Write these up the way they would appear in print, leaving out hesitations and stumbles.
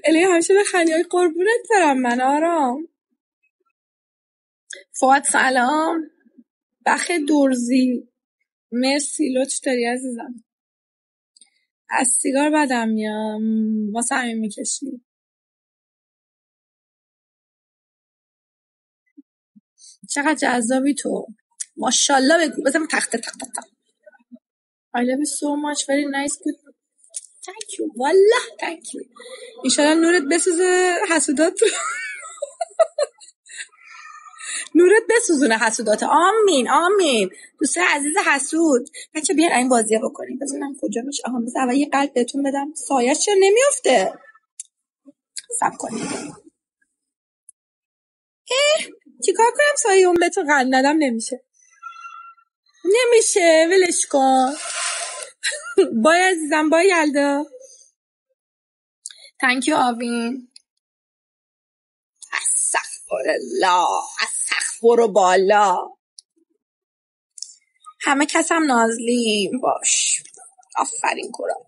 الی همیشه بخندی. های قربونت برم من آرام. فواد سلام. بخ درزی مرسی لطف داری عزیزم. از سیگار بدم میام واسه همین میکشی. چقدر جذابی تو. ماشاءالله بگو بزنم تخته تخت تخت. I love you so much. Very nice. Good. Thank you. والله thank you. انشالله نورت بسوزه حسودات. نورت بسوزونه حسودات. آمین آمین. دوست عزیز حسود. بچه بیار این بازی بکنیم. بزنم کجا میشه. آها بذار اول یه قلب بهتون بدم. سایه‌اش چرا نمیافته؟ صبر کنید. چیکار کنم سایه اون بهتون قلب ندم؟ نمیشه. نمیشه ولش کن. بای عزیزم بای یلدا. thank you آوین. استغفرالله استغفر بالا. همه کسم نازلی باش. آفرین کرا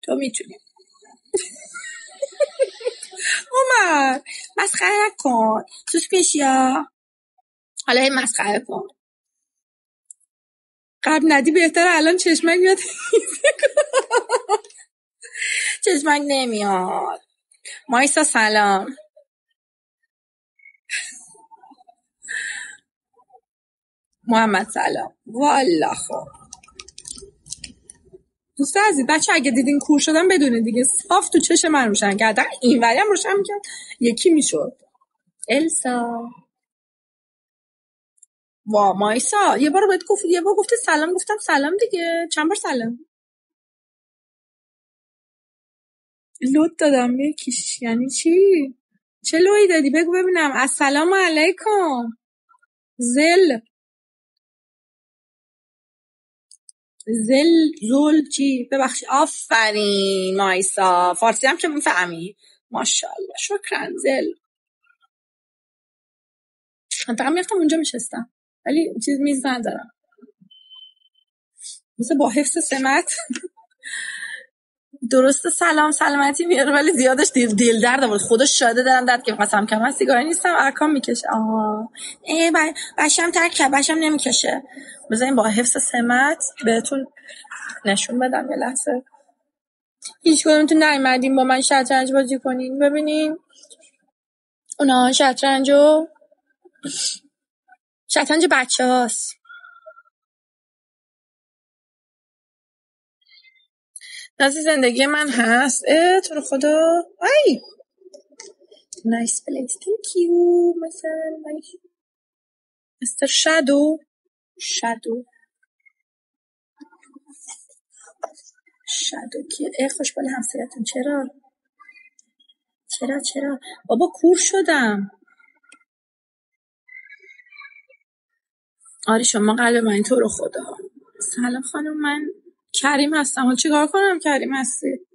تو میتونی. عمر مسخره نکن. توش پیشیا. حالا این مسخره کن. قبل ندی بهتره الان چشمک بیاد. چشمک نمیاد. مایسا سلام. محمد سلام. والله خب دوست عزیز بچه اگه دیدین کور شدم بدونه دیگه صاف تو چشم من روشن کردن. این وری هم روشن میکرد یکی میشد. السا وا مایسا یه بار بهت گفت یه بار گفته سلام گفتم سلام دیگه. چند بار سلام لود دادم یکیش یعنی چی؟ چه لوی دادی بگو ببینم. السلام علیکم. زل زل چی؟ ببخشید آفرین مایسا فارسی هم که میفهمی ماشاءالله شکرا. زل من فقط میرفتم اونجا میشستم ولی چیز میز ندارم مثل با حفظ سمت. درسته سلام سلامتی میاره ولی زیادش دل درد بود. خدا شاده دارم درد که قسم کنم من سیگاری نیستم ارکام میکشه. آها بشم ترک بشم نمیکشه. بذارین با حفظ سمت بهتون نشون بدم یه لحظه. هیچ کدومتون نیومدین با من شطرنج بازی کنین ببینین. اونا شطرنج بچه هاست. نازی زندگی من هست. تو رو خدا. ای نایس پلیس thank you مثلا مستر شادو که خوشبال همسایتون. چرا بابا کور شدم. آره شما قلب من. تو رو خدا. سلام خانم من کریم هستم. حالا چیکار کنم کریم هستی؟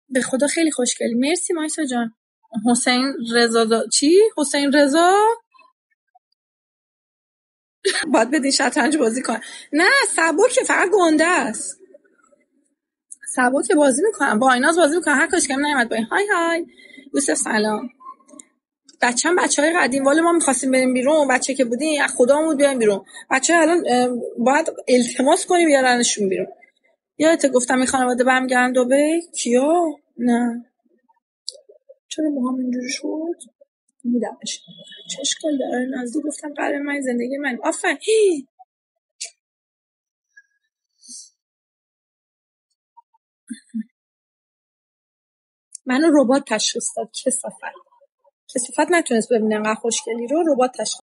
به خدا خیلی خوشگلی. مرسی مایسا جان. حسین رضا چی؟ حسین رضا باید بدین شطرنج بازی کن. نه سبکه فقط گنده است. سبکه بازی میکنم با ایناز بازی میکنم. هر کاش کم نیومد با این. های یوسف سلام. بچهای قدیم والا ما می‌خواستیم بریم بیرون. بچه که بودیم از خدامون بود بیایم بیرون. بچه الان باید التماس کنیم بیارنشون بیرون. یادت گفتم این خانواده برمیگردن دبی؟ کیا؟ نه چرا موهام اینجوری شد؟ میدمش چه اشکال داره؟ نزدیک گفتم قرار من زندگی من. آفرین. منو ربات تشخیص داد. کثافت نتونست ببینه انقدر خوشگلی رو. ربات تشخیص